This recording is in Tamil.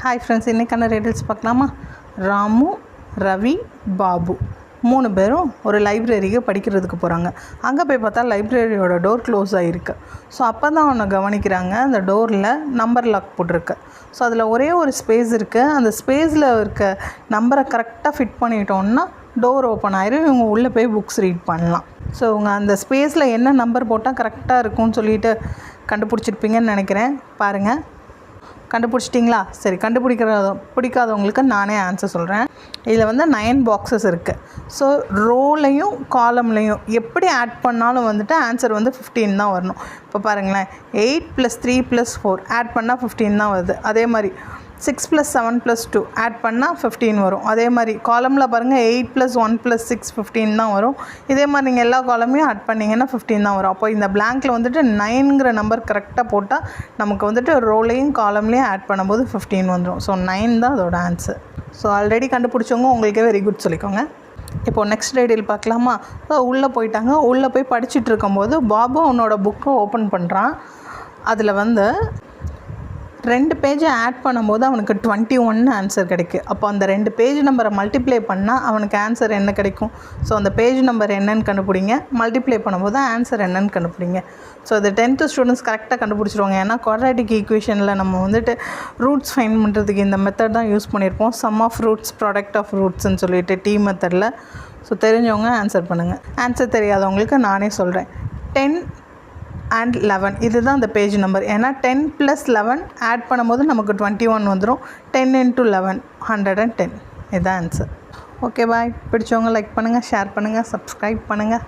ஹாய் ஃப்ரெண்ட்ஸ், இன்றைக்கான ரீடல்ஸ் பார்க்கலாமா? ராமு, ரவி, பாபு 3 பேரும் ஒரு லைப்ரரிக்கு படிக்கிறதுக்கு போகிறாங்க. அங்கே போய் பார்த்தா லைப்ரரியோட டோர் க்ளோஸ் ஆகிருக்கு. ஸோ அப்போ தான் அவனை கவனிக்கிறாங்க, அந்த டோரில் நம்பர் லாக் போட்டிருக்கு. ஸோ அதில் ஒரே ஒரு ஸ்பேஸ் இருக்குது. அந்த ஸ்பேஸில் இருக்க நம்பரை கரெக்டாக ஃபிட் பண்ணிட்டோன்னா டோர் ஓப்பன் ஆயிரும். இவங்க உள்ளே போய் புக்ஸ் ரீட் பண்ணலாம். ஸோ இவங்க அந்த ஸ்பேஸில் என்ன நம்பர் போட்டால் கரெக்டாக இருக்கும்னு சொல்லிட்டு கண்டுபிடிச்சிருப்பீங்கன்னு நினைக்கிறேன். பாருங்கள், கண்டுபிடிச்சிட்டிங்களா? சரி, பிடிக்காதவங்களுக்கு நானே ஆன்சர் சொல்கிறேன். இதில் 9 பாக்ஸஸ் இருக்குது. ஸோ ரோலையும் காலம்லையும் எப்படி ஆட் பண்ணாலும் ஆன்சர் 15 தான் வரணும். இப்போ பாருங்களேன், 8 + 3 + 4 ஆட் பண்ணால் 15 தான் வருது. அதே மாதிரி 6 + 7 + 2 ஆட் பண்ணால் 15 வரும். அதே மாதிரி காலமில் பாருங்கள், 8 + 1 + 6 15 தான் வரும். இதே மாதிரி நீங்கள் எல்லா காலமையும் ஆட் பண்ணிங்கன்னா 15 தான் வரும். அப்போ இந்த பிளாங்கில் 9ங்கிற நம்பர் கரெக்டாக போட்டால் நமக்கு ரோலையும் காலம்லேயும் ஆட் பண்ணும்போது 15 வந்துடும். ஸோ 9 தான் அதோட ஆன்சர். ஸோ ஆல்ரெடி கண்டுபிடிச்சவங்க உங்களுக்கே வெரி குட் சொல்லிக்கோங்க. இப்போது நெக்ஸ்ட் ஐடியில் பார்க்கலாமா? ஸோ உள்ளே போயிட்டாங்க. உள்ளே போய் படிச்சுட்டு இருக்கும்போது பாபு அவனோட புக்கை ஓப்பன் பண்ணுறான். அதில் 2 பேஜை ஆட் பண்ணும்போது அவனுக்கு 21 ஆன்சர் கிடைக்கும். அப்போ அந்த 2 பேஜ் நம்பரை மல்டிப்ளை பண்ணால் அவனுக்கு ஆன்சர் என்ன கிடைக்கும்? ஸோ அந்த பேஜ் நம்பர் என்னன்னு கண்டுபிடிங்க, மல்டிப்ளை பண்ணும்போது ஆன்சர் என்னன்னு கண்டுபிடிங்க. ஸோ இது 10th ஸ்டூடெண்ட்ஸ் கரெக்டாக கண்டுபிடிச்சிருவாங்க. ஏன்னா குவாட்ராட்டிக் ஈக்குவேஷனில் நம்ம ரூட்ஸ் ஃபைண்ட் பண்ணுறதுக்கு இந்த மெத்தட் தான் யூஸ் பண்ணியிருப்போம். Sum of roots product of ரூட்ஸ்ன்னு சொல்லிட்டு டி மெத்தடில். ஸோ தெரிஞ்சவங்க ஆன்சர் பண்ணுங்கள். ஆன்சர் தெரியாதவங்களுக்கு நானே சொல்கிறேன். 10 and 11 இதுதான் அந்த பேஜ் நம்பர். ஏன்னா 10 + 11 ஆட் பண்ணும்போது நமக்கு 21 வந்துடும். 10 × 11 110. இதுதான் ஆன்சர். ஓகே, பாய். பிடிச்சவங்க லைக் பண்ணுங்கள், ஷேர் பண்ணுங்கள், சப்ஸ்கிரைப் பண்ணுங்கள்.